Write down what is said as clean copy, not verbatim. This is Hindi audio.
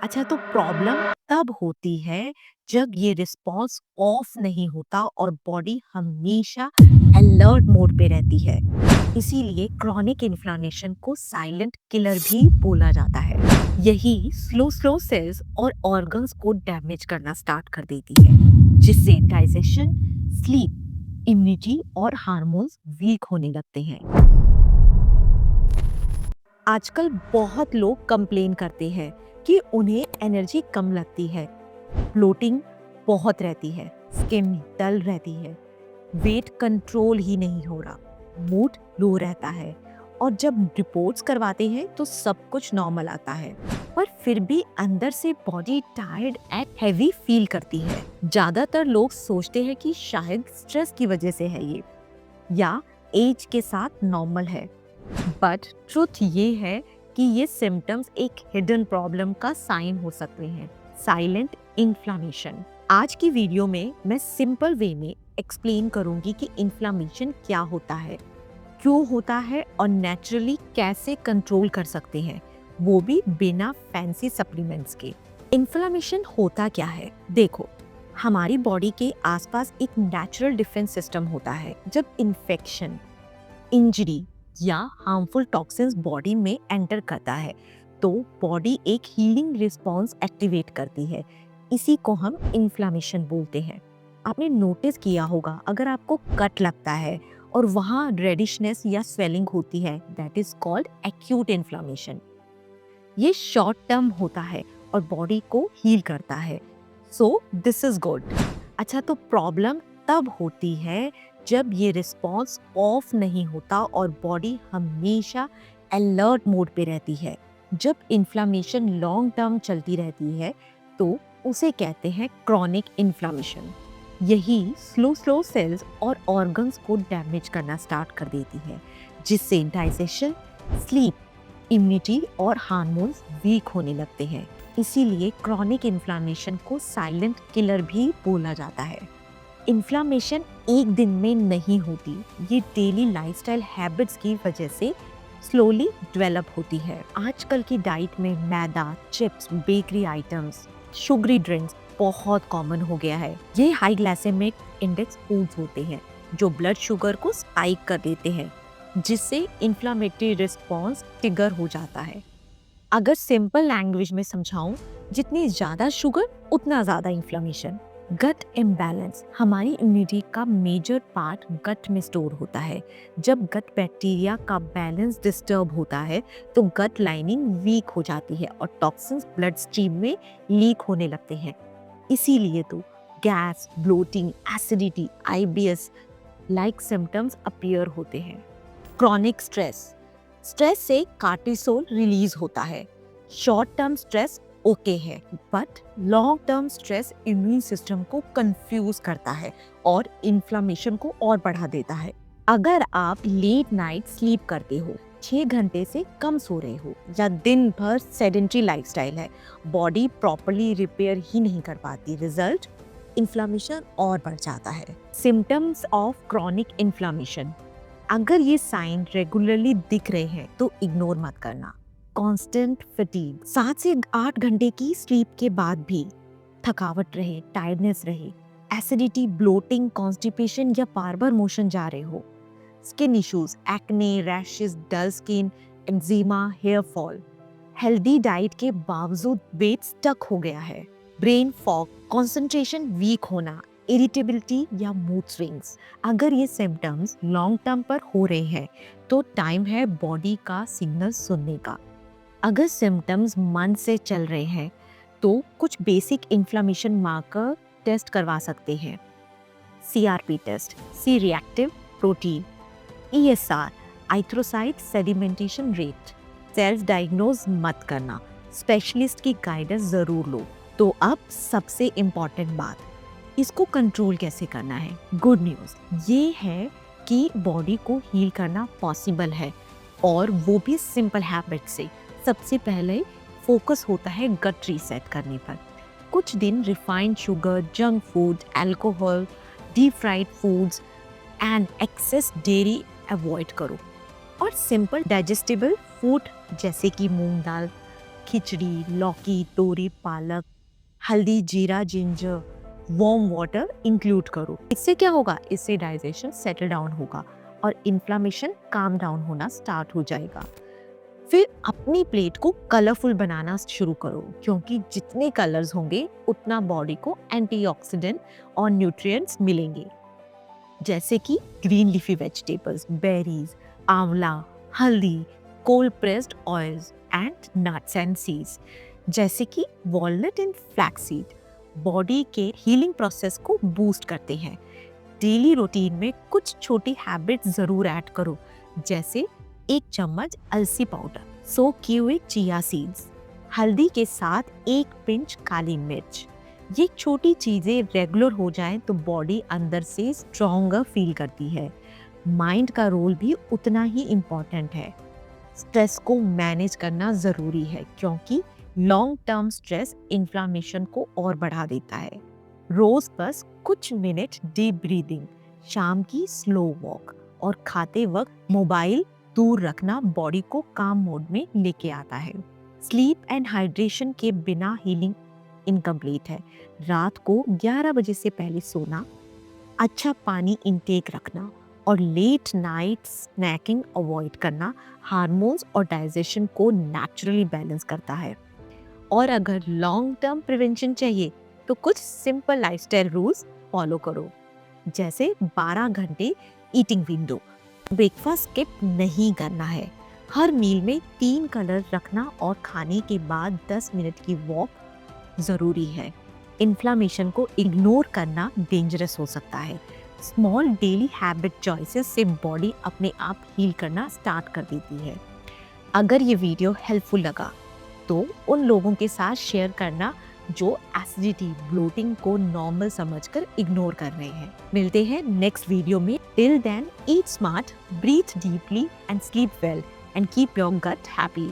अच्छा, तो प्रॉब्लम तब होती है जब ये रिस्पॉन्स ऑफ नहीं होता और बॉडी हमेशा अलर्ट मोड पे रहती है। इसीलिए क्रॉनिक इन्फ्लामेशन को साइलेंट किलर भी बोला जाता है। यही स्लो स्लो सेल्स और ऑर्गन्स को डैमेज करना स्टार्ट कर देती है, जिससे डाइजेशन, स्लीप, इम्यूनिटी और हार्मोन्स वीक होने लगते हैं। आजकल बहुत लोग कंप्लेन करते हैं कि उन्हें एनर्जी कम लगती है, ब्लोटिंग बहुत रहती है, स्किन डल रहती है, वेट कंट्रोल ही नहीं हो रहा, मूड लो रहता है। और जब रिपोर्ट्स करवाते हैं तो सब कुछ नॉर्मल आता है, पर फिर भी अंदर से body tired and heavy feel करती है। ज्यादातर लोग सोचते हैं कि शायद स्ट्रेस की वजह से है ये, या एज के साथ नॉर्मल है। बट ट्रुथ ये है कि ये सिम्टम्स एक हिडन प्रॉब्लम का साइन हो सकते हैं, साइलेंट इन्फ्लामेशन। आज की वीडियो में मैं सिंपल वे में एक्सप्लेन करूंगी कि इन्फ्लामेशन क्या होता है, क्यों होता है और नेचुरली कैसे कंट्रोल कर सकते हैं, वो भी बिना फैंसी सप्लीमेंट्स के। इन्फ्लामेशन होता क्या है? देखो, हमारी बॉडी के आसपास एक नेचुरल डिफेंस सिस्टम होता है। जब इन्फेक्शन, इंजरी या हार्मफुल टॉक्सिन्स बॉडी में एंटर करता है तो बॉडी एक हीलिंग रिस्पॉन्स एक्टिवेट करती है। इसी को हम इन्फ्लामेशन बोलते हैं। आपने नोटिस किया होगा, अगर आपको कट लगता है और वहाँ रेडिशनेस या स्वेलिंग होती है, that is called acute inflammation. ये शॉर्ट टर्म होता है और बॉडी को हील करता है, सो दिस इज गुड। अच्छा, तो प्रॉब्लम तब होती है जब ये रिस्पॉन्स ऑफ नहीं होता और बॉडी हमेशा अलर्ट मोड पे रहती है। जब इन्फ्लामेशन लॉन्ग टर्म चलती रहती है तो उसे कहते हैं क्रॉनिक इन्फ्लामेशन। यही स्लो स्लो सेल्स और ऑर्गन्स को डैमेज करना स्टार्ट कर देती है, जिससे डाइजेशन, स्लीप, इम्यूनिटी और हार्मोन्स वीक होने लगते हैं। इसीलिए क्रॉनिक इन्फ्लामेशन को साइलेंट किलर भी बोला जाता है। इन्फ्लामेशन एक दिन में नहीं होती, ये डेली लाइफस्टाइल हैबिट्स की वजह से स्लोली डेवलप होती है। आजकल की डाइट में मैदा, chips, bakery items, sugary drinks बहुत कॉमन हो गया है। ये हाई ग्लाइसेमिक इंडेक्स फूड्स होते हैं जो ब्लड शुगर को स्पाइक कर देते हैं, जिससे इन्फ्लामेटरी रिस्पॉन्स ट्रिगर हो जाता है। अगर सिंपल लैंग्वेज में समझाऊं, जितनी ज्यादा शुगर उतना ज्यादा इन्फ्लामेशन। गट इम्बैलेंस, हमारी इम्यूनिटी का मेजर पार्ट गट में स्टोर होता है। जब गट बैक्टीरिया का बैलेंस डिस्टर्ब होता है तो गट लाइनिंग वीक हो जाती है और टॉक्सिन्स ब्लड स्ट्रीम में लीक होने लगते हैं। इसीलिए तो gas, bloating, acidity, IBS like symptoms appear होते हैं। क्रॉनिक स्ट्रेस, स्ट्रेस से कार्टिसोल रिलीज होता है। शॉर्ट टर्म स्ट्रेस ओके है, but long term stress immune system को कंफ्यूज करता है और इन्फ्लामेशन को और बढ़ा देता है। अगर आप लेट नाइट स्लीप करते हो, 6 घंटे से कम सो रहे हो, या दिन भर सेडेंट्री लाइफस्टाइल है, बॉडी प्रॉपर्ली रिपेयर ही नहीं कर पाती, रिजल्ट इन्फ्लामेशन और बढ़ जाता है। सिम्टम्स ऑफ क्रॉनिक इन्फ्लामेशन, अगर ये साइन रेगुलरली दिख रहे हैं तो इग्नोर मत करना। कांस्टेंट फटीग, 7 से 8 घंटे की स्लीप के बाद भी थकावट रहे, टायर्डनेस रहे, एसिडिटी, ब्लोटिंग, कॉन्स्टिपेशन या बार बार मोशन जा रहे हो। Skin issues, acne, rashes, dull skin, eczema, hair fall. Healthy diet के बावजूद वेट स्टक हो गया है। ब्रेन फॉग, कंसंट्रेशन वीक होना, इरिटेबिलिटी या मूड स्विंग्स। अगर ये सिम्टम्स लॉन्ग टर्म पर हो रहे हैं तो टाइम है बॉडी का सिग्नल सुनने का। अगर सिम्टम्स मंथ से चल रहे हैं तो कुछ बेसिक इन्फ्लामेशन मार्कर टेस्ट करवा सकते हैं। CRP test, C reactive protein, ESR, erythrocyte sedimentation rate. Self diagnose मत करना, स्पेशलिस्ट की गाइडेंस जरूर लो। तो अब सबसे इम्पॉर्टेंट बात, इसको कंट्रोल कैसे करना है। गुड न्यूज़ ये है कि बॉडी को हील करना पॉसिबल है, और वो भी सिंपल हैबिट से। सबसे पहले फोकस होता है गट रीसेट करने पर। कुछ दिन refined sugar, junk food, alcohol, deep fried foods and excess dairy avoid करो, और सिंपल डाइजेस्टेबल फूड जैसे कि मूंग दाल, खिचड़ी, लौकी, तोरी, पालक, हल्दी, जीरा, जिंजर, वार्म वाटर इंक्लूड करो। इससे क्या होगा? इससे डाइजेशन सेटल डाउन होगा और इन्फ्लामेशन काम डाउन होना स्टार्ट हो जाएगा। फिर अपनी प्लेट को कलरफुल बनाना शुरू करो, क्योंकि जितने कलर्स होंगे उतना बॉडी को एंटीऑक्सीडेंट और न्यूट्रिएंट्स मिलेंगे, जैसे कि ग्रीन लीफी वेजिटेबल्स, बेरीज, आंवला, हल्दी, cold pressed oils and nuts and seeds, जैसे कि वॉलनट एंड फ्लैक्सीड, बॉडी के हीलिंग प्रोसेस को बूस्ट करते हैं। डेली रूटीन में कुछ छोटी हैबिट्स जरूर ऐड करो, जैसे 1 चम्मच अलसी पाउडर, सोक किए हुए चिया सीड्स, हल्दी के साथ 1 पिंच काली मिर्च। ये छोटी चीजें रेगुलर हो जाएं तो बॉडी अंदर से स्ट्रॉन्गर फील करती है। माइंड का रोल भी उतना ही इम्पोर्टेंट है। स्ट्रेस को मैनेज करना जरूरी है, क्योंकि लॉन्ग टर्म स्ट्रेस इन्फ्लामेशन को और बढ़ा देता है। रोज बस कुछ मिनट डीप ब्रीदिंग, शाम की स्लो वॉक और खाते वक्त मोबाइल दूर रखना बॉडी को काम मोड में लेके आता है। स्लीप एंड हाइड्रेशन के बिना हीलिंग इनकम्प्लीट है। रात को 11 बजे से पहले सोना, अच्छा पानी इंटेक रखना और लेट नाइट स्नैकिंग अवॉइड करना हार्मोन्स और डाइजेशन को नेचुरली बैलेंस करता है। और अगर लॉन्ग टर्म प्रिवेंशन चाहिए तो कुछ सिंपल लाइफस्टाइल रूल्स फॉलो करो, जैसे 12 घंटे ईटिंग विंडो, ब्रेकफास्ट स्किप नहीं करना है, हर मील में 3 कलर रखना और खाने के बाद 10 मिनट की वॉक जरूरी है। इन्फ्लामेशन को इग्नोर करना डेंजरस हो सकता है। स्मॉल डेली हैबिट चॉइसेस से बॉडी अपने आप हील करना स्टार्ट कर देती है। अगर ये वीडियो हेल्पफुल लगा तो उन लोगों के साथ शेयर करना जो एसिडिटी, ब्लोटिंग को नॉर्मल समझकर इग्नोर कर रहे हैं। मिलते हैं नेक्स्ट वीडियो में। Till then, eat smart, breathe deeply and sleep well and keep your gut happy.